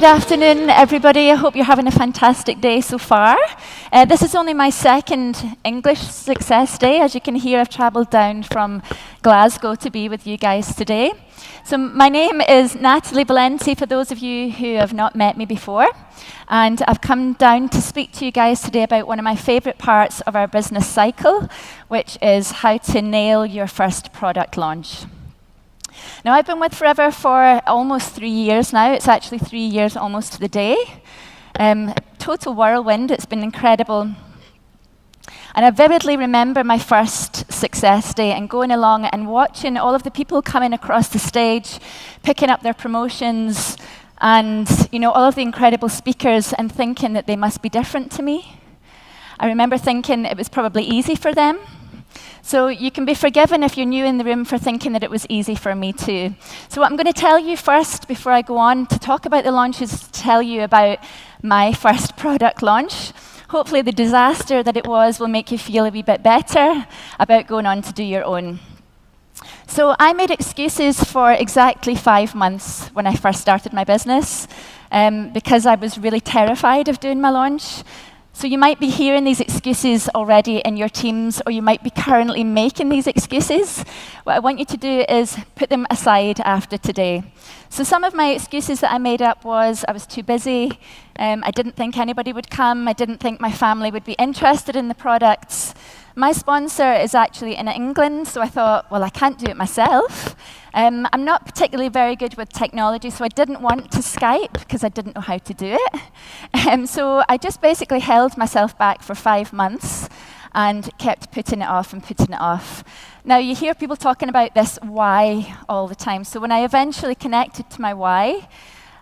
Good afternoon, everybody. I hope you're having a fantastic day so far. This is only my second English Success Day. As you can hear, I've travelled down from Glasgow to be with you guys today. So my name is Natalie Valenti, for those of you who have not met me before. And I've come down to speak to you guys today about one of my favourite parts of our business cycle, which is how to nail your first product launch. Now, I've been with Forever for almost 3 years now. It's actually 3 years almost to the day. Total whirlwind. It's been incredible. And I vividly remember my first success day and going along and watching all of the people coming across the stage, picking up their promotions, and all of the incredible speakers, and thinking that they must be different to me. I remember thinking it was probably easy for them. So you can be forgiven if you're new in the room for thinking that it was easy for me too. So what I'm going to tell you first, before I go on to talk about the launch, is to tell you about my first product launch. Hopefully the disaster that it was will make you feel a wee bit better about going on to do your own. So I made excuses for exactly 5 months when I first started my business, because I was really terrified of doing my launch. So you might be hearing these excuses already in your teams, or you might be currently making these excuses. What I want you to do is put them aside after today. So some of my excuses that I made up was I was too busy, I didn't think anybody would come, I didn't think my family would be interested in the products. My sponsor is actually in England, so I thought, well, I can't do it myself. I'm not particularly very good with technology, so I didn't want to Skype because I didn't know how to do it. So I just basically held myself back for 5 months and kept putting it off and putting it off. Now, you hear people talking about this why all the time. So when I eventually connected to my why,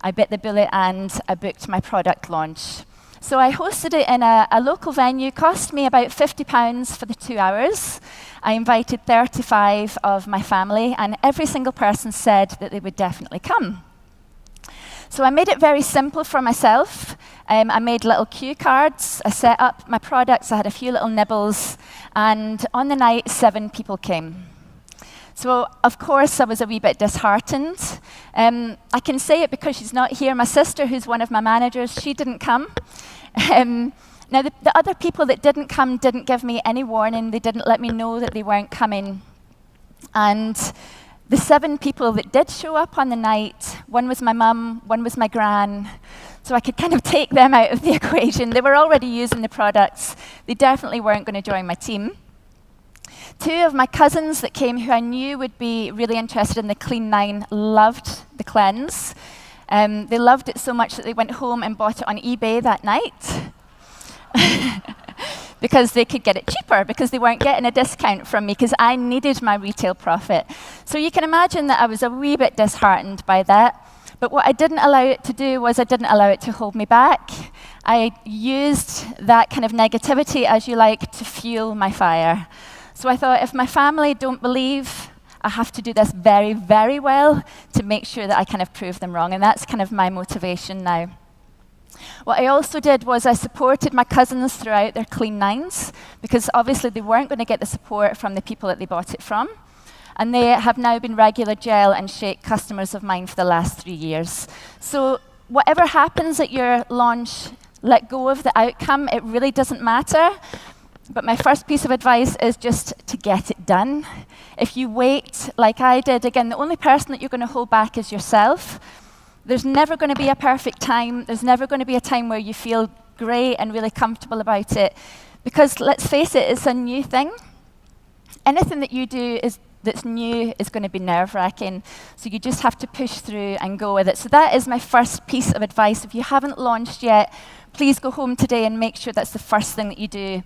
I bit the bullet and I booked my product launch. So I hosted it in a local venue, cost me about £50 for the 2 hours. I invited 35 of my family, and every single person said that they would definitely come. So I made it very simple for myself. I made little cue cards, I set up my products, I had a few little nibbles, and on the night, 7 people came. So, of course, I was a wee bit disheartened. I can say it because she's not here. My sister, who's one of my managers, she didn't come. Now, the other people that didn't come didn't give me any warning. They didn't let me know that they weren't coming. And the 7 people that did show up on the night, one was my mum, one was my gran, so I could kind of take them out of the equation. They were already using the products. They definitely weren't going to join my team. 2 of my cousins that came, who I knew would be really interested in the Clean 9, loved the cleanse. They loved it so much that they went home and bought it on eBay that night because they could get it cheaper, because they weren't getting a discount from me, because I needed my retail profit. So you can imagine that I was a wee bit disheartened by that. But what I didn't allow it to do was I didn't allow it to hold me back. I used that kind of negativity, as you like, to fuel my fire. So I thought, if my family don't believe, I have to do this very, very well to make sure that I kind of prove them wrong. And that's kind of my motivation now. What I also did was I supported my cousins throughout their Clean 9s, because obviously they weren't going to get the support from the people that they bought it from. And they have now been regular gel and shake customers of mine for the last 3 years. So whatever happens at your launch, let go of the outcome. It really doesn't matter. But my first piece of advice is just to get it done. If you wait, like I did, again, the only person that you're going to hold back is yourself. There's never going to be a perfect time. There's never going to be a time where you feel great and really comfortable about it. Because let's face it, it's a new thing. Anything that you do that's new is going to be nerve-wracking. So you just have to push through and go with it. So that is my first piece of advice. If you haven't launched yet, please go home today and make sure that's the first thing that you do,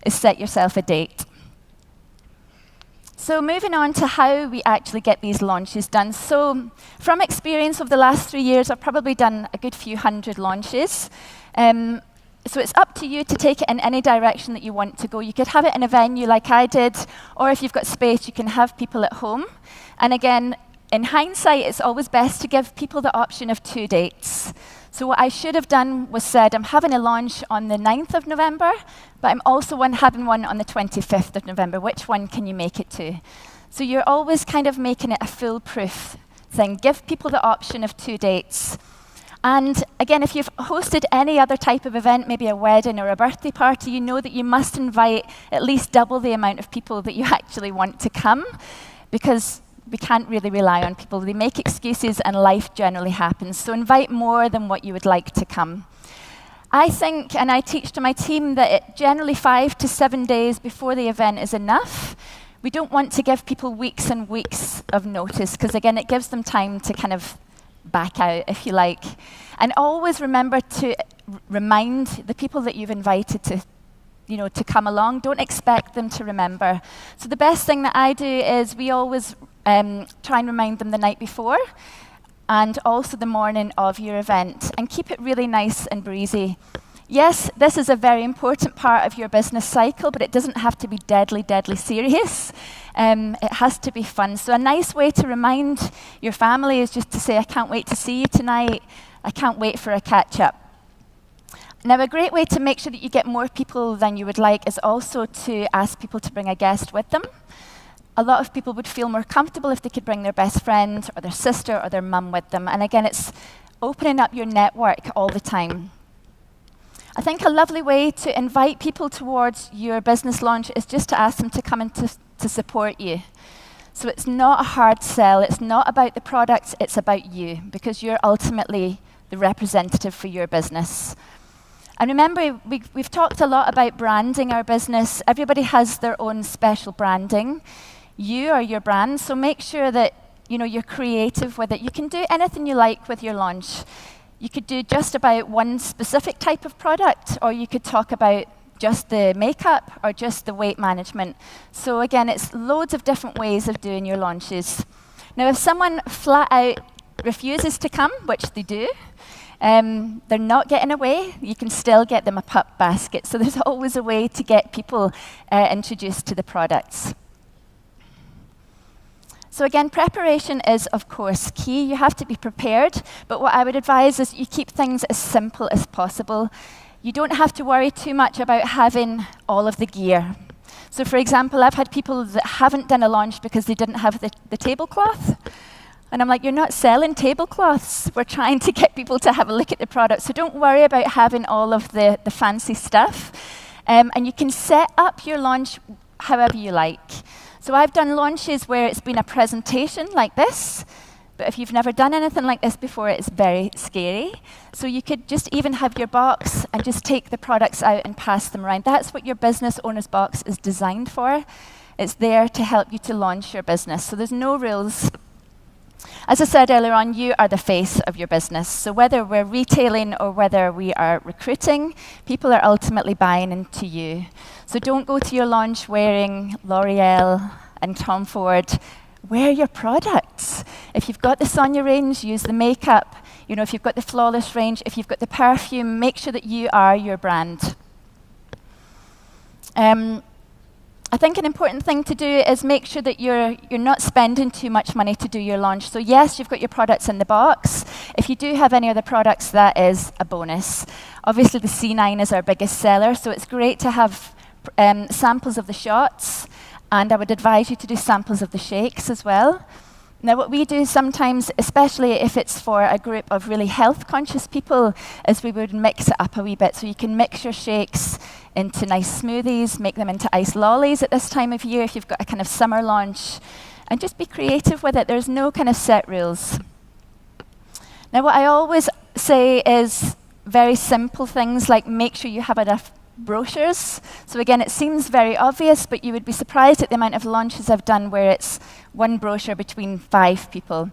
is set yourself a date. So moving on to how we actually get these launches done. So from experience over the last 3 years, I've probably done a good few hundred launches. So it's up to you to take it in any direction that you want to go. You could have it in a venue like I did, or if you've got space, you can have people at home. And again, in hindsight, it's always best to give people the option of 2 dates. So what I should have done was said, I'm having a launch on the 9th of November, but I'm also having one on the 25th of November. Which one can you make it to? So you're always kind of making it a foolproof thing. Give people the option of 2 dates. And again, if you've hosted any other type of event, maybe a wedding or a birthday party, you know that you must invite at least double the amount of people that you actually want to come, because we can't really rely on people. They make excuses and life generally happens. So invite more than what you would like to come. I think, and I teach to my team, that generally 5 to 7 days before the event is enough. We don't want to give people weeks and weeks of notice, because again, it gives them time to kind of back out, if you like. And always remember to remind the people that you've invited to come along. Don't expect them to remember. So the best thing that I do is we always try and remind them the night before and also the morning of your event, and keep it really nice and breezy. Yes, this is a very important part of your business cycle, but it doesn't have to be deadly, deadly serious. It has to be fun. So a nice way to remind your family is just to say, I can't wait to see you tonight. I can't wait for a catch-up. Now, a great way to make sure that you get more people than you would like is also to ask people to bring a guest with them. A lot of people would feel more comfortable if they could bring their best friend or their sister or their mum with them. And again, it's opening up your network all the time. I think a lovely way to invite people towards your business launch is just to ask them to come and to support you. So it's not a hard sell. It's not about the products. It's about you, because you're ultimately the representative for your business. And remember, we've talked a lot about branding our business. Everybody has their own special branding. You are your brand, so make sure that you're creative with it. You can do anything you like with your launch. You could do just about one specific type of product, or you could talk about just the makeup or just the weight management. So again, it's loads of different ways of doing your launches. Now, if someone flat out refuses to come, which they do, they're not getting away, you can still get them a pup basket. So there's always a way to get people introduced to the products. So again, preparation is, of course, key. You have to be prepared, but what I would advise is you keep things as simple as possible. You don't have to worry too much about having all of the gear. So for example, I've had people that haven't done a launch because they didn't have the tablecloth. And I'm like, you're not selling tablecloths. We're trying to get people to have a look at the product. So don't worry about having all of the fancy stuff. And you can set up your launch however you like. So I've done launches where it's been a presentation like this, but if you've never done anything like this before, it's very scary. So you could just even have your box and just take the products out and pass them around. That's what your business owner's box is designed for. It's there to help you to launch your business. So there's no rules. As I said earlier on, you are the face of your business. So whether we're retailing or whether we are recruiting, people are ultimately buying into you. So don't go to your launch wearing L'Oreal and Tom Ford. Wear your products. If you've got the Sonia range, use the makeup. If you've got the Flawless range, if you've got the perfume, make sure that you are your brand. I think an important thing to do is make sure that you're not spending too much money to do your launch. So yes, you've got your products in the box. If you do have any other products, that is a bonus. Obviously, the C9 is our biggest seller, so it's great to have samples of the shots, and I would advise you to do samples of the shakes as well. Now, what we do sometimes, especially if it's for a group of really health-conscious people, is we would mix it up a wee bit. So you can mix your shakes into nice smoothies, make them into iced lollies at this time of year if you've got a kind of summer launch, and just be creative with it. There's no kind of set rules. Now, what I always say is very simple things like make sure you have enough brochures. So again, it seems very obvious, but you would be surprised at the amount of launches I've done where it's one brochure between 5 people.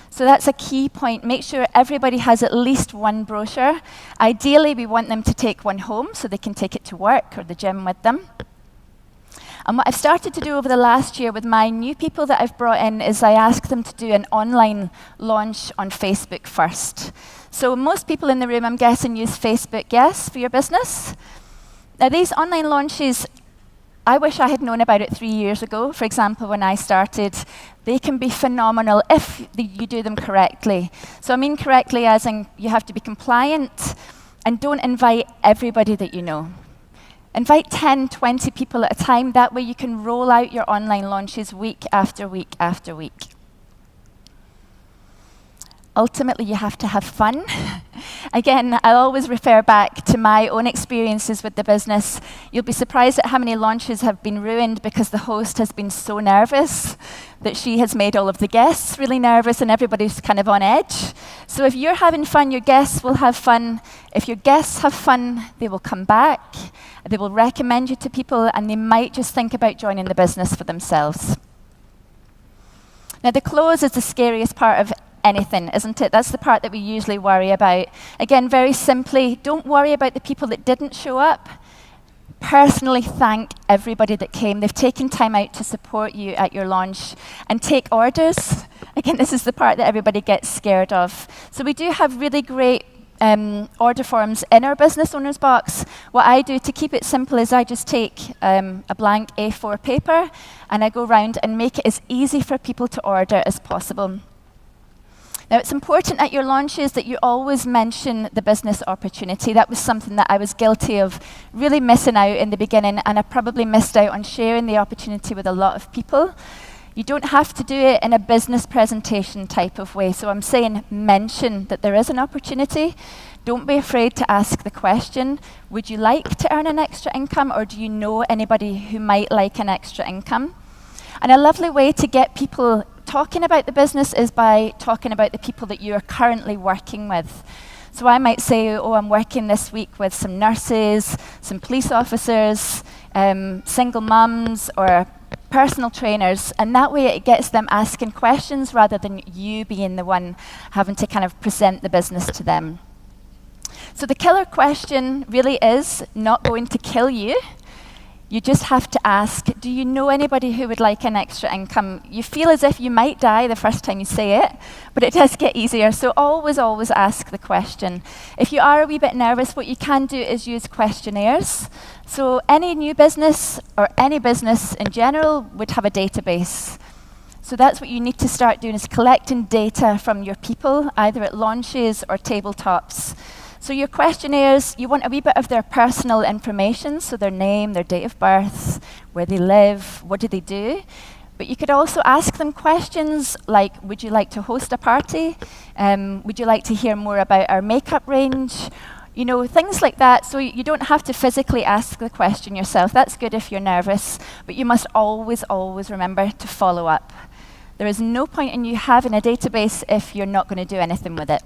So that's a key point. Make sure everybody has at least one brochure. Ideally, we want them to take one home so they can take it to work or the gym with them. And what I've started to do over the last year with my new people that I've brought in is I ask them to do an online launch on Facebook first. So most people in the room, I'm guessing, use Facebook, yes, for your business? Now, these online launches, I wish I had known about it 3 years ago. For example, when I started, they can be phenomenal if you do them correctly. So I mean correctly as in you have to be compliant and don't invite everybody that you know. Invite 10, 20 people at a time. That way you can roll out your online launches week after week after week. Ultimately, you have to have fun. Again, I'll always refer back to my own experiences with the business. You'll be surprised at how many launches have been ruined because the host has been so nervous that she has made all of the guests really nervous and everybody's kind of on edge. So if you're having fun, your guests will have fun. If your guests have fun, they will come back, they will recommend you to people, and they might just think about joining the business for themselves. Now, the close is the scariest part of anything, isn't it? That's the part that we usually worry about. Again, very simply, don't worry about the people that didn't show up. Personally thank everybody that came. They've taken time out to support you at your launch, and take orders. Again, this is the part that everybody gets scared of. So we do have really great order forms in our business owners box. What I do to keep it simple is I just take a blank A4 paper and I go around and make it as easy for people to order as possible. Now, it's important at your launches that you always mention the business opportunity. That was something that I was guilty of really missing out in the beginning, and I probably missed out on sharing the opportunity with a lot of people. You don't have to do it in a business presentation type of way. So I'm saying mention that there is an opportunity. Don't be afraid to ask the question, would you like to earn an extra income, or do you know anybody who might like an extra income? And a lovely way to get people talking about the business is by talking about the people that you are currently working with. So I might say, oh, I'm working this week with some nurses, some police officers, single mums, or personal trainers, and that way it gets them asking questions rather than you being the one having to kind of present the business to them. So the killer question really is not going to kill you. You just have to ask, do you know anybody who would like an extra income? You feel as if you might die the first time you say it, but it does get easier. So always, always ask the question. If you are a wee bit nervous, what you can do is use questionnaires. So any new business or any business in general would have a database. So that's what you need to start doing, is collecting data from your people, either at launches or tabletops. So your questionnaires, you want a wee bit of their personal information, so their name, their date of birth, where they live, what do they do. But you could also ask them questions like, would you like to host a party? Would you like to hear more about our makeup range? You know, things like that. So you don't have to physically ask the question yourself. That's good if you're nervous, but you must always, always remember to follow up. There is no point in you having a database if you're not going to do anything with it.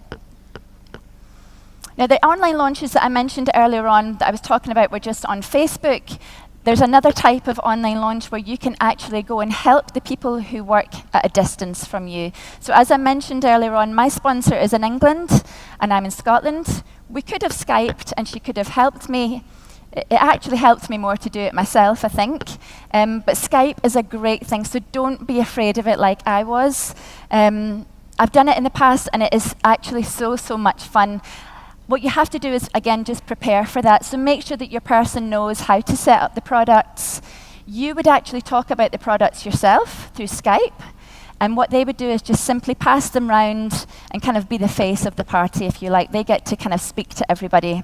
Now, the online launches that I mentioned earlier on that I was talking about were just on Facebook. There's another type of online launch where you can actually go and help the people who work at a distance from you. So as I mentioned earlier on, my sponsor is in England and I'm in Scotland. We could have Skyped and she could have helped me. It actually helped me more to do it myself, I think. But Skype is a great thing, so don't be afraid of it like I was. I've done it in the past and it is actually so, so much fun. What you have to do is, again, just prepare for that. So make sure that your person knows how to set up the products. You would actually talk about the products yourself through Skype. And what they would do is just simply pass them round and kind of be the face of the party, if you like. They get to kind of speak to everybody.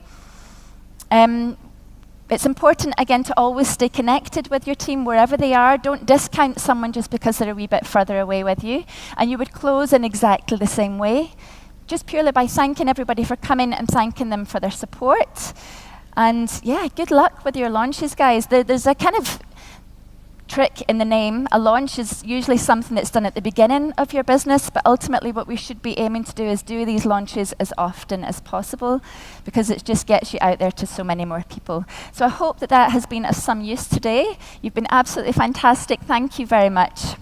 It's important, again, to always stay connected with your team wherever they are. Don't discount someone just because they're a wee bit further away with you. And you would close in exactly the same way, just purely by thanking everybody for coming and thanking them for their support. And yeah, good luck with your launches, guys. There's a kind of trick in the name. A launch is usually something that's done at the beginning of your business, but ultimately what we should be aiming to do is do these launches as often as possible, because it just gets you out there to so many more people. So I hope that that has been of some use today. You've been absolutely fantastic. Thank you very much.